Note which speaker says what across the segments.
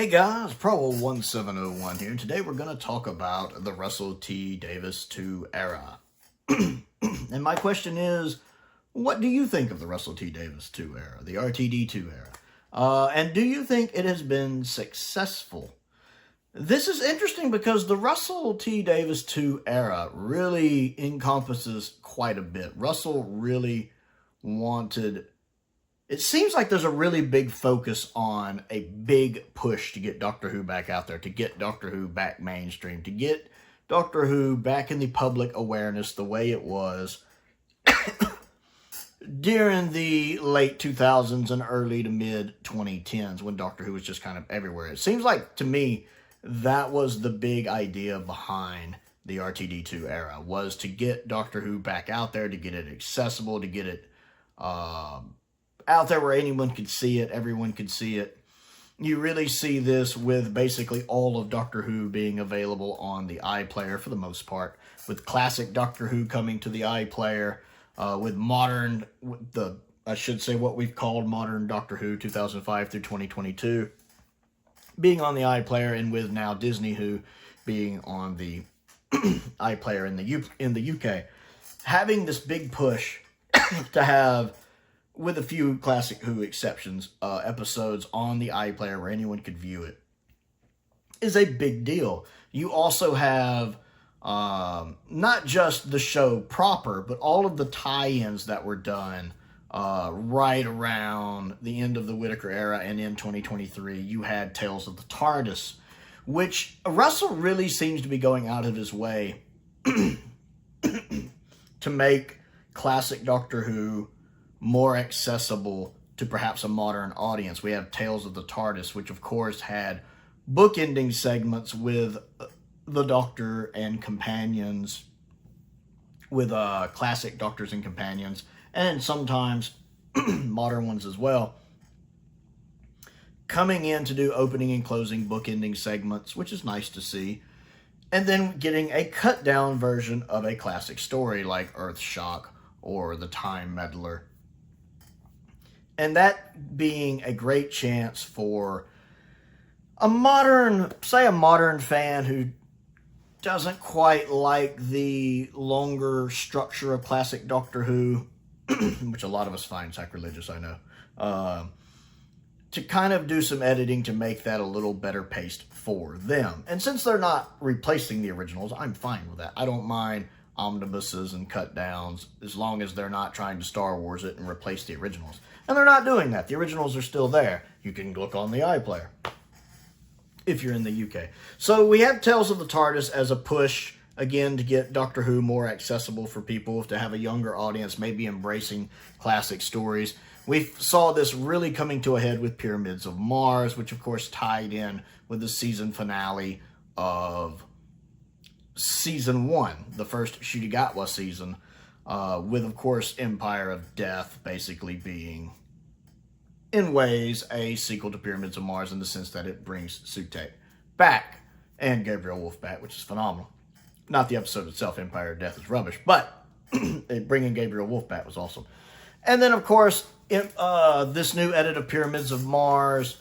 Speaker 1: Hey guys, Prowl 1701 here. Today we're going to talk about the Russell T Davies 2 era. And my question is, what do you think of the Russell T Davies 2 era, the RTD2 era? And do you think it has been successful? This is interesting because the Russell T Davies 2 era really encompasses quite a bit. Russell really wanted... It seems like there's a really big focus on a big push to get Doctor Who back out there, to get Doctor Who back mainstream, to get Doctor Who back in the public awareness the way it was during the late 2000s and early to mid 2010s when Doctor Who was just kind of everywhere. It seems like, to me, that was the big idea behind the RTD2 era, was to get Doctor Who back out there, to get it accessible, to get it... out there where anyone could see it, everyone could see it. You really see this with basically all of Doctor Who being available on the iPlayer for the most part, with classic Doctor Who coming to the iPlayer, with modern, I should say what we've called modern Doctor Who 2005 through 2022 being on the iPlayer, and with now Disney Who being on the iPlayer in the UK. Having this big push to have, with a few classic Who exceptions, episodes on the iPlayer where anyone could view it, is a big deal. You also have not just the show proper, but all of the tie-ins that were done right around the end of the Whittaker era and in 2023. You had Tales of the Tardis, which Russell really seems to be going out of his way to make classic Doctor Who more accessible to perhaps a modern audience. We have Tales of the TARDIS, which of course had bookending segments with the Doctor and companions, with classic Doctors and companions, and sometimes modern ones as well, coming in to do opening and closing bookending segments, which is nice to see, and then getting a cut down version of a classic story like Earthshock or The Time Meddler. And that being a great chance for a modern fan who doesn't quite like the longer structure of classic Doctor Who, which a lot of us find sacrilegious, I know, to kind of do some editing to make that a little better paced for them. And since they're not replacing the originals, I'm fine with that. I don't mind omnibuses and cut downs as long as they're not trying to Star Wars it and replace the originals. And they're not doing that. The originals are still there. You can look on the iPlayer if you're in the UK. So we have Tales of the TARDIS as a push, again, to get Doctor Who more accessible for people, to have a younger audience maybe embracing classic stories. We saw this really coming to a head with Pyramids of Mars, which of course tied in with the season finale of Season 1, the first Shurigatwa season, with, of course, Empire of Death basically being, in ways, a sequel to Pyramids of Mars in the sense that it brings Sutekh back and Gabriel Wolf back, which is phenomenal. Not the episode itself, Empire of Death is rubbish, but bringing Gabriel Wolf back was awesome. And then, of course, this new edit of Pyramids of Mars,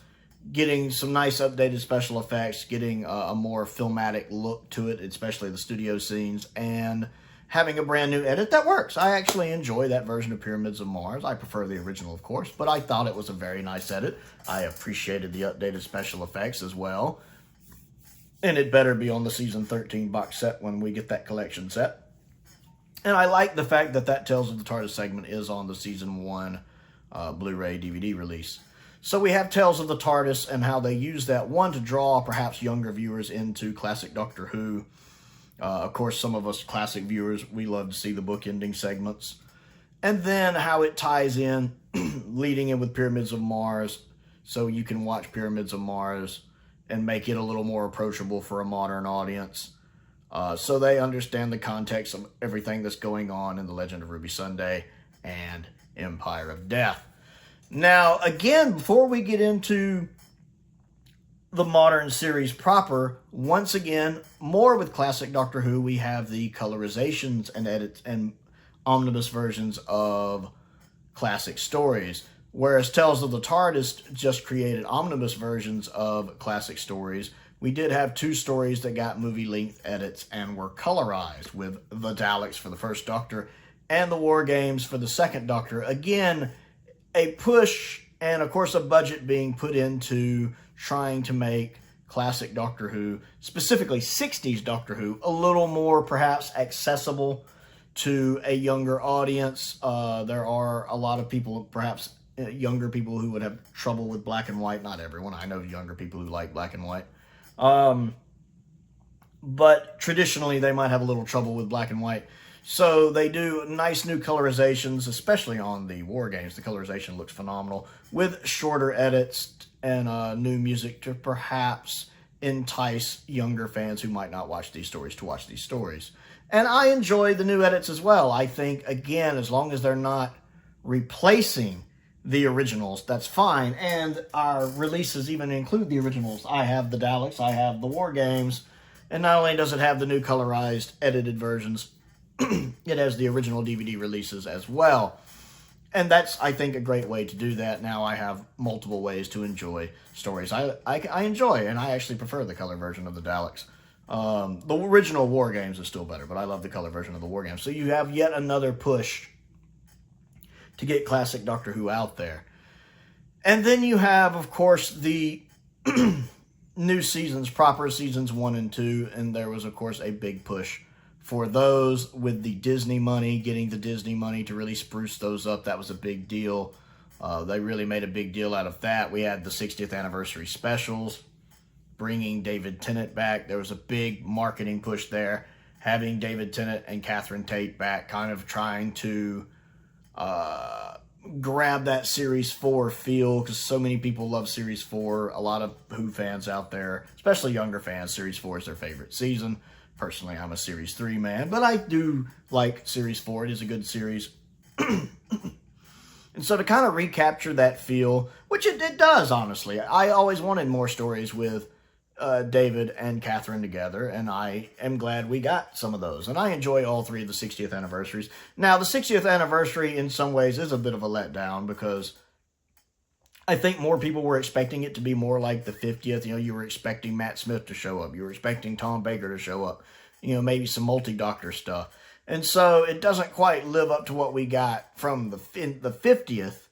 Speaker 1: getting some nice updated special effects, getting a more filmatic look to it, especially the studio scenes, and having a brand new edit that works. I actually enjoy that version of Pyramids of Mars. I prefer the original, of course, but I thought it was a very nice edit. I appreciated the updated special effects as well. And it better be on the Season 13 box set when we get that collection set. And I like the fact that that Tales of the TARDIS segment is on the Season 1 Blu-ray DVD release. So we have Tales of the TARDIS and how they use that, one, to draw perhaps younger viewers into classic Doctor Who. Of course, some of us classic viewers, we love to see the bookending segments. And then how it ties in, leading in with Pyramids of Mars, so you can watch Pyramids of Mars and make it a little more approachable for a modern audience. So they understand the context of everything that's going on in The Legend of Ruby Sunday and Empire of Death. Now, again, before we get into the modern series proper, once again, more with classic Doctor Who, we have the colorizations and edits and omnibus versions of classic stories. Whereas Tales of the Tardis just created omnibus versions of classic stories, we did have 2 stories that got movie-length edits and were colorized, with the Daleks for the first Doctor and the War Games for the second Doctor. Again, a push and, of course, a budget being put into trying to make classic Doctor Who, specifically 60s Doctor Who, a little more perhaps accessible to a younger audience. There are a lot of people, perhaps younger people, who would have trouble with black and white. Not everyone. I know younger people who like black and white. But traditionally, they might have a little trouble with black and white. So they do nice new colorizations, especially on the War Games. The colorization looks phenomenal, with shorter edits and new music to perhaps entice younger fans who might not watch these stories to watch these stories. And I enjoy the new edits as well. I think, again, as long as they're not replacing the originals, that's fine. And our releases even include the originals. I have the Daleks, I have the War Games, and not only does it have the new colorized, edited versions, it has the original DVD releases as well. And that's, I think, a great way to do that. Now I have multiple ways to enjoy stories I enjoy, and I actually prefer the color version of the Daleks. The original War Games is still better, but I love the color version of the War Games. So you have yet another push to get classic Doctor Who out there. And then you have, of course, the new seasons, proper seasons 1 and 2, and there was, of course, a big push for those with the Disney money, getting the Disney money to really spruce those up. That was a big deal. They really made a big deal out of that. We had the 60th anniversary specials, bringing David Tennant back. There was a big marketing push there, having David Tennant and Catherine Tate back, kind of trying to grab that Series 4 feel, because so many people love Series 4. A lot of Who fans out there, especially younger fans, Series 4 is their favorite season. Personally, I'm a Series 3 man, but I do like Series 4. It is a good series. And so to kind of recapture that feel, which it does, honestly. I always wanted more stories with David and Catherine together, and I am glad we got some of those. And I enjoy all 3 of the 60th anniversaries. Now, the 60th anniversary, in some ways, is a bit of a letdown, because I think more people were expecting it to be more like the 50th. You know, you were expecting Matt Smith to show up. You were expecting Tom Baker to show up. You know, maybe some multi-doctor stuff. And so it doesn't quite live up to what we got from the 50th.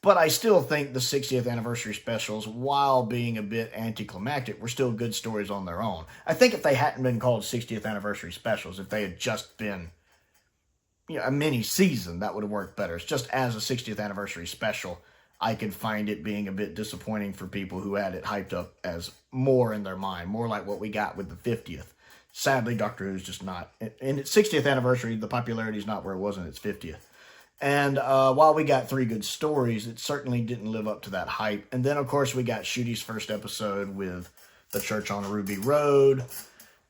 Speaker 1: But I still think the 60th anniversary specials, while being a bit anticlimactic, were still good stories on their own. I think if they hadn't been called 60th anniversary specials, if they had just been, you know, a mini season, that would have worked better. It's just as a 60th anniversary special, I could find it being a bit disappointing for people who had it hyped up as more in their mind, more like what we got with the 50th. Sadly, Doctor Who's just not. In its 60th anniversary, the popularity is not where it was in its 50th. And while we got 3 good stories, it certainly didn't live up to that hype. And then, of course, we got Shudi's first episode with The Church on Ruby Road.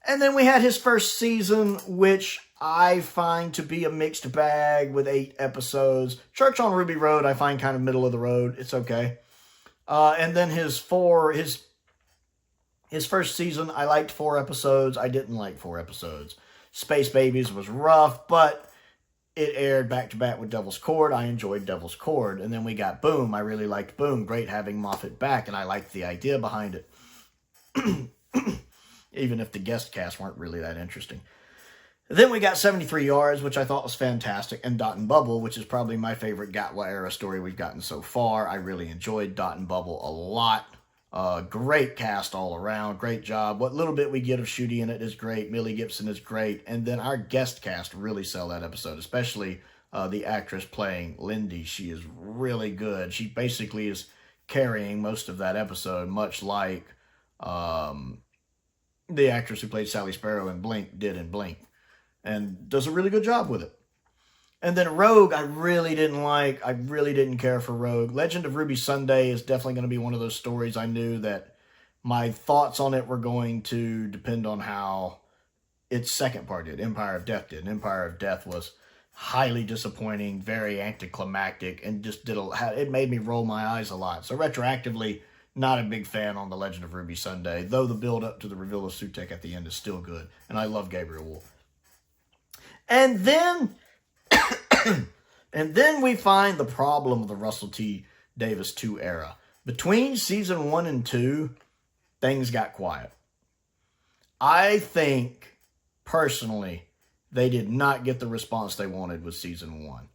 Speaker 1: And then we had his first season, which I find to be a mixed bag with 8 episodes. Church on Ruby Road, I find kind of middle of the road. It's okay. And then his first season, I liked 4 episodes. I didn't like 4 episodes. Space Babies was rough, but it aired back-to-back with Devil's Cord. I enjoyed Devil's Cord. And then we got Boom. I really liked Boom. Great having Moffat back, and I liked the idea behind it. Even if the guest cast weren't really that interesting. Then we got 73 Yards, which I thought was fantastic, and Dot and Bubble, which is probably my favorite Gatwa era story we've gotten so far. I really enjoyed Dot and Bubble a lot. Great cast all around. Great job. What little bit we get of Shudi in it is great. Millie Gibson is great. And then our guest cast really sell that episode, especially the actress playing Lindy. She is really good. She basically is carrying most of that episode, much like the actress who played Sally Sparrow in Blink did in Blink. And does a really good job with it. And then Rogue, I really didn't like. I really didn't care for Rogue. Legend of Ruby Sunday is definitely going to be one of those stories I knew that my thoughts on it were going to depend on how its second part did. Empire of Death did. Empire of Death was highly disappointing, very anticlimactic, and just it made me roll my eyes a lot. So retroactively, not a big fan on the Legend of Ruby Sunday, though the build-up to the reveal of Sutekh at the end is still good. And I love Gabriel Wolf. And then we find the problem of the Russell T. Davis 2 era. Between season 1 and 2, things got quiet. I think, personally, they did not get the response they wanted with season 1.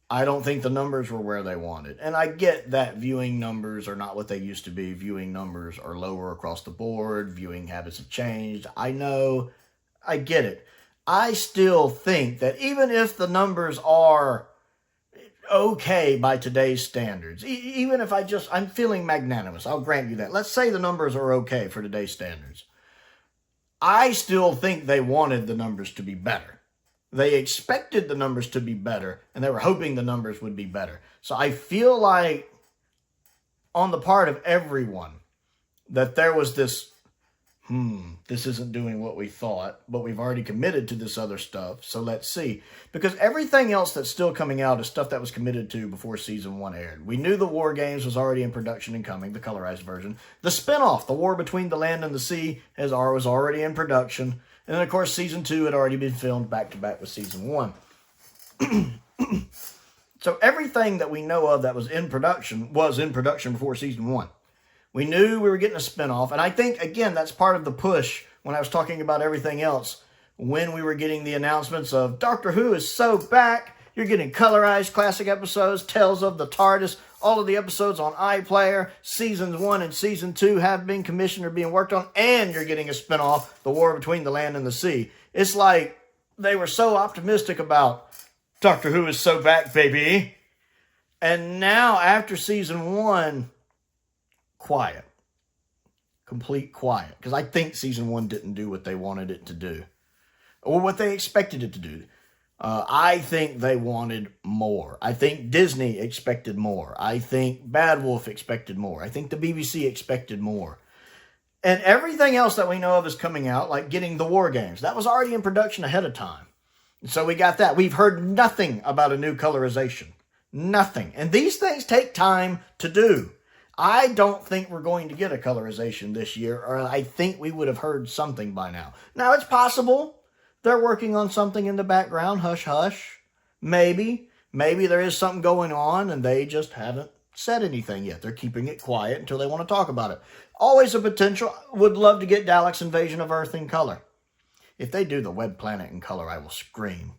Speaker 1: I don't think the numbers were where they wanted. And I get that viewing numbers are not what they used to be. Viewing numbers are lower across the board. Viewing habits have changed. I know. I get it. I still think that even if the numbers are okay by today's standards, even if I'm feeling magnanimous, I'll grant you that. Let's say the numbers are okay for today's standards. I still think they wanted the numbers to be better. They expected the numbers to be better, and they were hoping the numbers would be better. So I feel like, on the part of everyone, that there was this, this isn't doing what we thought, but we've already committed to this other stuff, so let's see. Because everything else that's still coming out is stuff that was committed to before Season 1 aired. We knew the War Games was already in production and coming, the colorized version. The spinoff, The War Between the Land and the Sea, was already in production. And then, of course, Season 2 had already been filmed back-to-back with Season 1. So everything that we know of that was in production before Season 1. We knew we were getting a spinoff. And I think, again, that's part of the push when I was talking about everything else. When we were getting the announcements of Doctor Who is so back. You're getting colorized classic episodes, Tales of the Tardis, all of the episodes on iPlayer. Seasons 1 and Season 2 have been commissioned or being worked on, and you're getting a spinoff, The War Between the Land and the Sea. It's like they were so optimistic about Doctor Who is so back, baby. And now, after Season 1, quiet. Complete quiet. Because I think Season 1 didn't do what they wanted it to do. Or what they expected it to do. I think they wanted more. I think Disney expected more. I think Bad Wolf expected more. I think the BBC expected more. And everything else that we know of is coming out, like getting the War Games. That was already in production ahead of time. So we got that. We've heard nothing about a new colorization. Nothing. And these things take time to do. I don't think we're going to get a colorization this year, or I think we would have heard something by now. Now, it's possible they're working on something in the background, hush, hush. Maybe there is something going on and they just haven't said anything yet. They're keeping it quiet until they want to talk about it. Always a potential. Would love to get Dalek's Invasion of Earth in color. If they do the Web Planet in color, I will scream.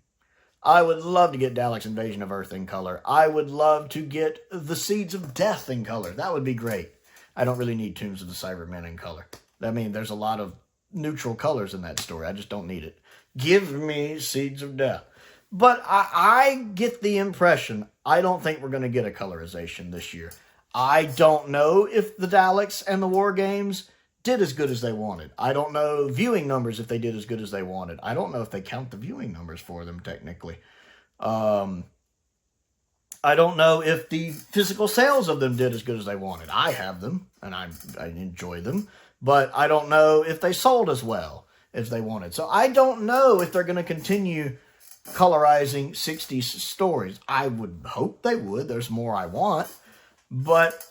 Speaker 1: I would love to get Dalek's Invasion of Earth in color. I would love to get the Seeds of Death in color. That would be great. I don't really need Tombs of the Cybermen in color. I mean, there's a lot of neutral colors in that story. I just don't need it. Give me Seeds of Death. But I get the impression, I don't think we're going to get a colorization this year. I don't know if the Daleks and the War Games did as good as they wanted. I don't know viewing numbers if they did as good as they wanted. I don't know if they count the viewing numbers for them, technically. I don't know if the physical sales of them did as good as they wanted. I have them, and I enjoy them. But I don't know if they sold as well as they wanted. So I don't know if they're going to continue colorizing 60s stories. I would hope they would. There's more I want. But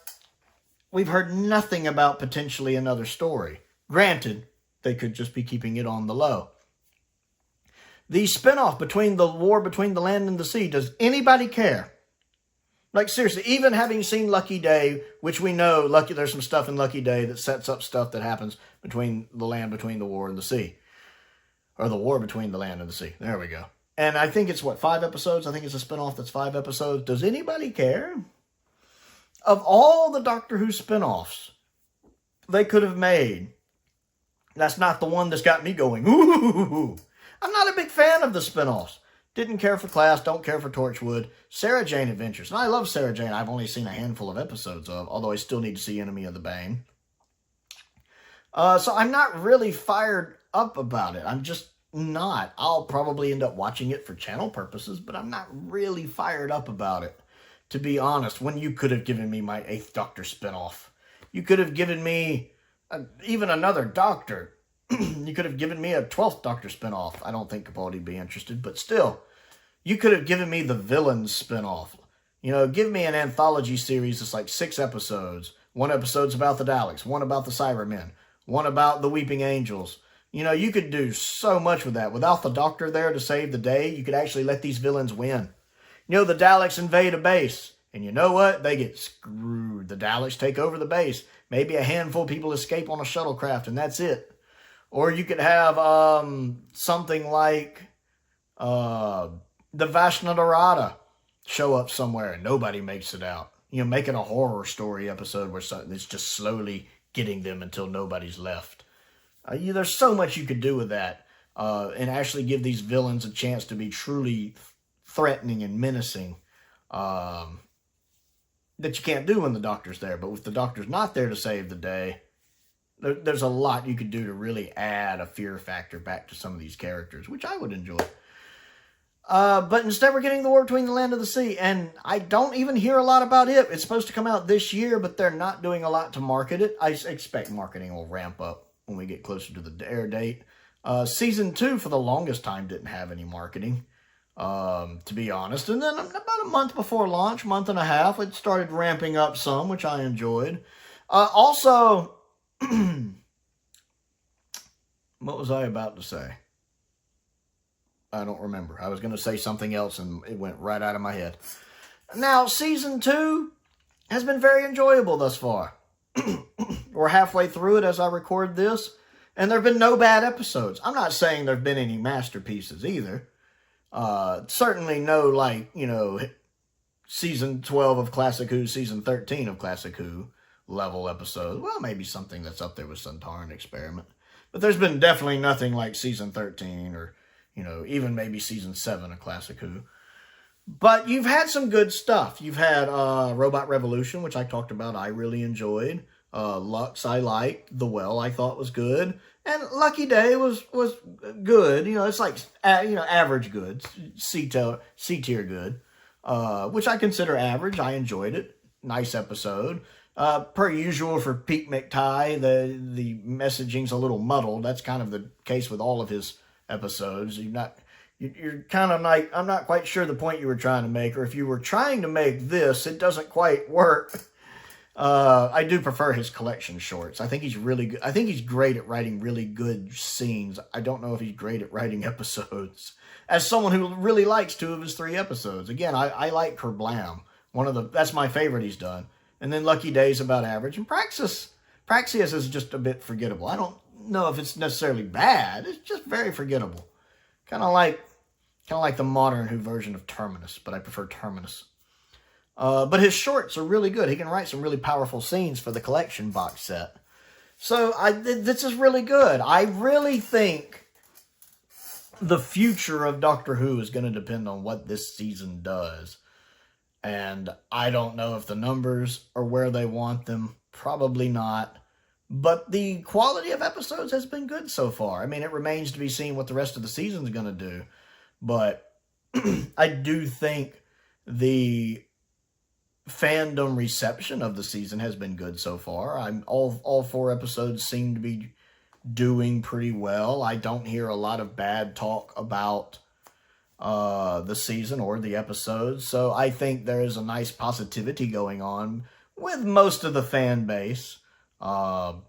Speaker 1: we've heard nothing about potentially another story. Granted, they could just be keeping it on the low. The spinoff between the War Between the Land and the Sea, does anybody care? Like, seriously, even having seen Lucky Day, which we know, there's some stuff in Lucky Day that sets up stuff that happens between the land, between the war and the sea. Or the war between the land and the sea. There we go. And I think it's, 5 episodes? I think it's a spinoff that's 5 episodes. Does anybody care? Of all the Doctor Who spinoffs they could have made, that's not the one that's got me going, ooh. I'm not a big fan of the spinoffs. Didn't care for Class, don't care for Torchwood. Sarah Jane Adventures. And I love Sarah Jane. I've only seen a handful of episodes of, although I still need to see Enemy of the Bane. So I'm not really fired up about it. I'm just not. I'll probably end up watching it for channel purposes, but I'm not really fired up about it, to be honest. When you could have given me my 8th Doctor spinoff. You could have given me even another Doctor. You could have given me a 12th Doctor spinoff. I don't think Capaldi would be interested, but still. You could have given me the Villains spinoff. You know, give me an anthology series that's like 6 episodes. 1 episode's about the Daleks, 1 about the Cybermen, 1 about the Weeping Angels. You know, you could do so much with that. Without the Doctor there to save the day, you could actually let these villains win. You know, the Daleks invade a base. And you know what? They get screwed. The Daleks take over the base. Maybe a handful of people escape on a shuttlecraft, and that's it. Or you could have something like the Vashnadharada show up somewhere and nobody makes it out. You know, make it a horror story episode where it's just slowly getting them until nobody's left. There's so much you could do with that and actually give these villains a chance to be truly threatening and menacing. That you can't do when the Doctor's there. But with the Doctor's not there to save the day, there's a lot you could do to really add a fear factor back to some of these characters, which I would enjoy. But instead we're getting The War Between the Land and the Sea, and I don't even hear a lot about it. It's supposed to come out this year, but they're not doing a lot to market it. I expect marketing will ramp up when we get closer to the air date. Season 2, for the longest time, didn't have any marketing. To be honest. And then about a month before launch, month and a half, it started ramping up some, which I enjoyed. Also, what was I about to say? I don't remember. I was going to say something else and it went right out of my head. Now, season 2 has been very enjoyable thus far. We're halfway through it as I record this, and there have been no bad episodes. I'm not saying there have been any masterpieces either. Certainly no, like, you know, season 12 of Classic Who, season 13 of Classic Who level episodes. Well, maybe something that's up there with Suntaran Experiment. But there's been definitely nothing like season 13 or, you know, even maybe season 7 of Classic Who. But you've had some good stuff. You've had Robot Revolution, which I talked about, I really enjoyed. Lux I liked. The Well I thought was good. And Lucky Day was good. You know, it's like, you know, average good. C-tier good. Which I consider average. I enjoyed it. Nice episode. Per usual for Pete McTighe, the messaging's a little muddled. That's kind of the case with all of his episodes. You're kind of like, I'm not quite sure the point you were trying to make, or if you were trying to make this, it doesn't quite work. I do prefer his collection shorts. I think he's really good. I think he's great at writing really good scenes. I don't know if he's great at writing episodes. As someone who really likes 2 of his 3 episodes. Again, I like Kerblam. That's my favorite he's done. And then Lucky Day's about average. And Praxius is just a bit forgettable. I don't know if it's necessarily bad. It's just very forgettable. Kind of like the modern Who version of Terminus, but I prefer Terminus. But his shorts are really good. He can write some really powerful scenes for the collection box set. So this is really good. I really think the future of Doctor Who is going to depend on what this season does. And I don't know if the numbers are where they want them. Probably not. But the quality of episodes has been good so far. I mean, it remains to be seen what the rest of the season is going to do. But I do think the fandom reception of the season has been good so far. All 4 episodes seem to be doing pretty well. I don't hear a lot of bad talk about the season or the episodes. So I think there is a nice positivity going on with most of the fan base. And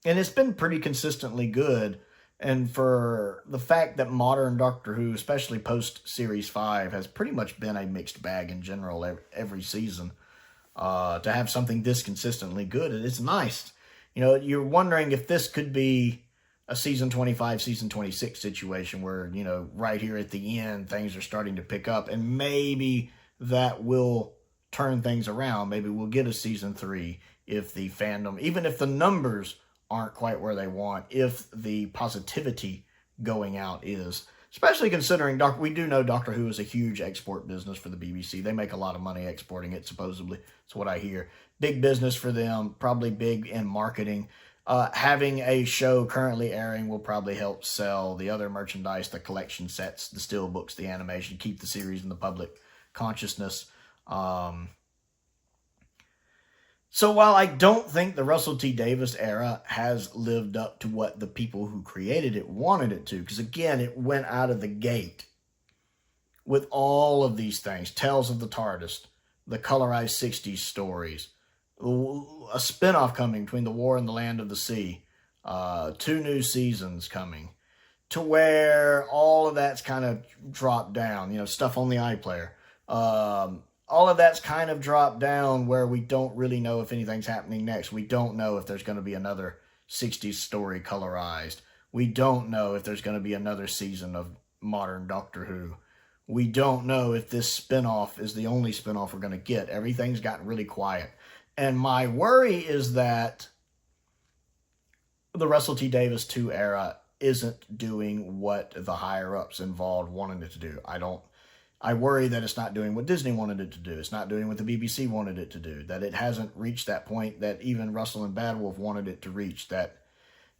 Speaker 1: it's been pretty consistently good. And for the fact that modern Doctor Who, especially post-Series 5, has pretty much been a mixed bag in general every season, to have something this consistently good, it's nice. You know, you're wondering if this could be a season 25, season 26 situation where, you know, right here at the end, things are starting to pick up. And maybe that will turn things around. Maybe we'll get a season 3 if the fandom, even if the numbers aren't quite where they want, if the positivity going out is. Especially considering we do know Doctor Who is a huge export business for the BBC. They make a lot of money exporting it, supposedly. That's what I hear. Big business for them, probably big in marketing. Having a show currently airing will probably help sell the other merchandise, the collection sets, the still books, the animation, keep the series in the public consciousness. So while I don't think the Russell T. Davies era has lived up to what the people who created it wanted it to, because again, it went out of the gate with all of these things, Tales of the TARDIS, the colorized 60s stories, a spinoff coming between The War and the Land of the Sea, 2 new seasons coming, to where all of that's kind of dropped down, you know, stuff on the iPlayer. all of that's kind of dropped down where we don't really know if anything's happening next. We don't know if there's going to be another 60s story colorized. We don't know if there's going to be another season of modern Doctor Who. We don't know if this spinoff is the only spinoff we're going to get. Everything's gotten really quiet. And my worry is that the Russell T Davies 2 era isn't doing what the higher-ups involved wanted it to do. I worry that it's not doing what Disney wanted it to do. It's not doing what the BBC wanted it to do. That it hasn't reached that point that even Russell and Bad Wolf wanted it to reach. That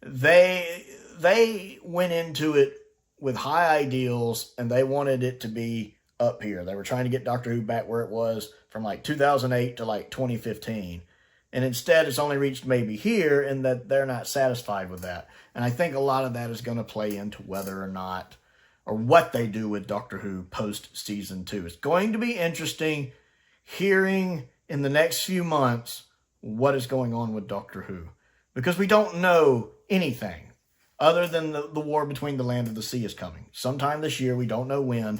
Speaker 1: they went into it with high ideals, and they wanted it to be up here. They were trying to get Doctor Who back where it was from like 2008 to like 2015. And instead, it's only reached maybe here, and that they're not satisfied with that. And I think a lot of that is going to play into whether or not, or what they do with Doctor Who post-season 2. It's going to be interesting hearing in the next few months what is going on with Doctor Who. Because we don't know anything other than the war between the land and the sea is coming. Sometime this year, we don't know when.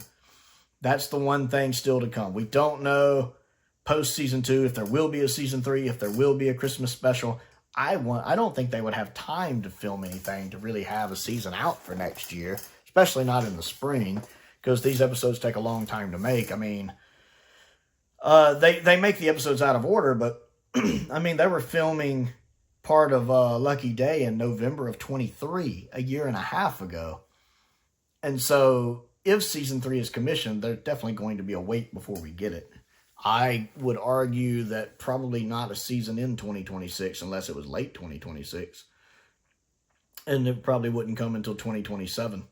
Speaker 1: That's the one thing still to come. We don't know post-season 2 if there will be a season 3, if there will be a Christmas special. I don't think they would have time to film anything to really have a season out for next year, especially not in the spring, because these episodes take a long time to make. I mean, they make the episodes out of order, but I mean, they were filming part of Lucky Day in November of 23, a year and a half ago. And so if season 3 is commissioned, there's definitely going to be a wait before we get it. I would argue that probably not a season in 2026 unless it was late 2026. And it probably wouldn't come until 2027.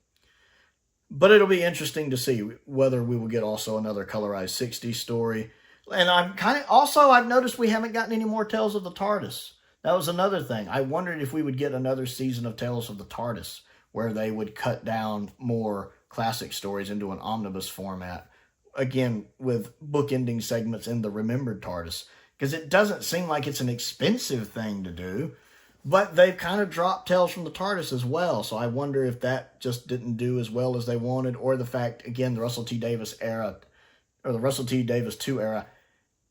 Speaker 1: But it'll be interesting to see whether we will get also another colorized 60s story. And I've noticed we haven't gotten any more Tales of the TARDIS. That was another thing. I wondered if we would get another season of Tales of the TARDIS where they would cut down more classic stories into an omnibus format. Again, with book-ending segments in the Remembered TARDIS. Because it doesn't seem like it's an expensive thing to do. But they've kind of dropped Tales from the TARDIS as well. So I wonder if that just didn't do as well as they wanted. Or the fact, again, the Russell T Davies era, or the Russell T Davies 2 era,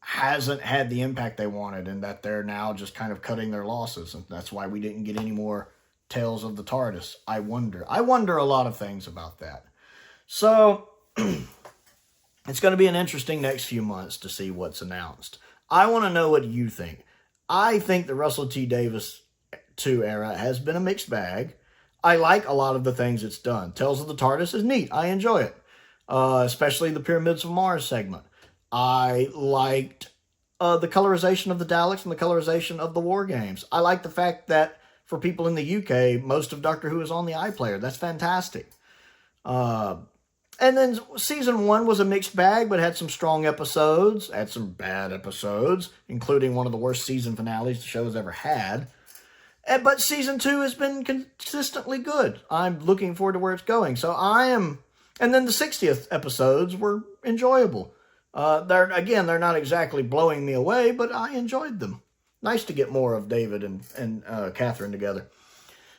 Speaker 1: hasn't had the impact they wanted. And that they're now just kind of cutting their losses. And that's why we didn't get any more Tales of the TARDIS. I wonder a lot of things about that. So it's going to be an interesting next few months to see what's announced. I want to know what you think. I think the Russell T Davies 2 era has been a mixed bag. I like a lot of the things it's done. Tales of the TARDIS is neat. I enjoy it. Especially the Pyramids of Mars segment. I liked the colorization of the Daleks and the colorization of the War Games. I like the fact that for people in the UK, most of Doctor Who is on the iPlayer. That's fantastic. And then season 1 was a mixed bag, but had some strong episodes, had some bad episodes, including one of the worst season finales the show's ever had. But season 2 has been consistently good. I'm looking forward to where it's going. And then the 60th episodes were enjoyable. They're not exactly blowing me away, but I enjoyed them. Nice to get more of David and Catherine together.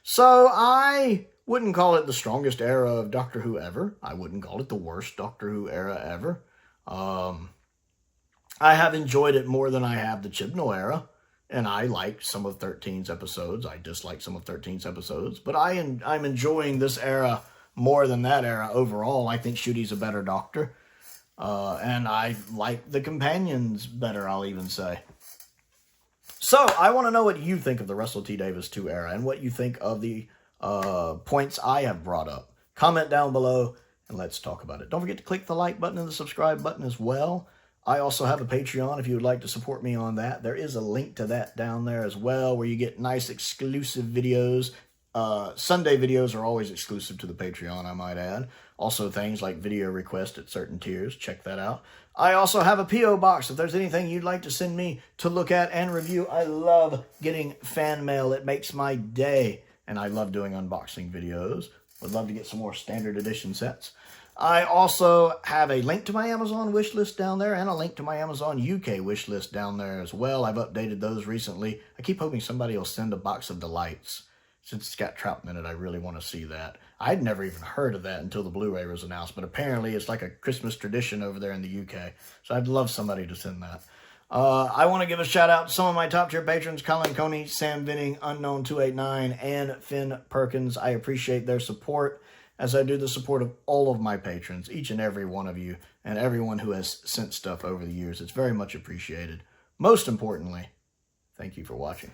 Speaker 1: So I wouldn't call it the strongest era of Doctor Who ever. I wouldn't call it the worst Doctor Who era ever. I have enjoyed it more than I have the Chibnall era. And I liked some of 13's episodes. I disliked some of 13's episodes. But I'm enjoying this era more than that era overall. I think Ncuti's a better Doctor. And I like the companions better, I'll even say. So, I want to know what you think of the Russell T Davies 2 era. And what you think of the points I have brought up. Comment down below and let's talk about it. Don't forget to click the like button and the subscribe button as well. I also have a Patreon if you would like to support me on that. There is a link to that down there as well, where you get nice exclusive videos. Sunday videos are always exclusive to the Patreon, I might add. Also things like video requests at certain tiers. Check that out. I also have a P.O. box. If there's anything you'd like to send me to look at and review, I love getting fan mail. It makes my day. And I love doing unboxing videos. Would love to get some more standard edition sets. I also have a link to my Amazon wishlist down there and a link to my Amazon UK wishlist down there as well. I've updated those recently. I keep hoping somebody will send a box of delights. Since it's got Troutman in it, I really want to see that. I'd never even heard of that until the Blu-ray was announced, but apparently it's like a Christmas tradition over there in the UK. So I'd love somebody to send that. I want to give a shout out to some of my top tier patrons, Colin Coney, Sam Venning, Unknown289, and Finn Perkins. I appreciate their support, as I do the support of all of my patrons, each and every one of you, and everyone who has sent stuff over the years. It's very much appreciated. Most importantly, thank you for watching.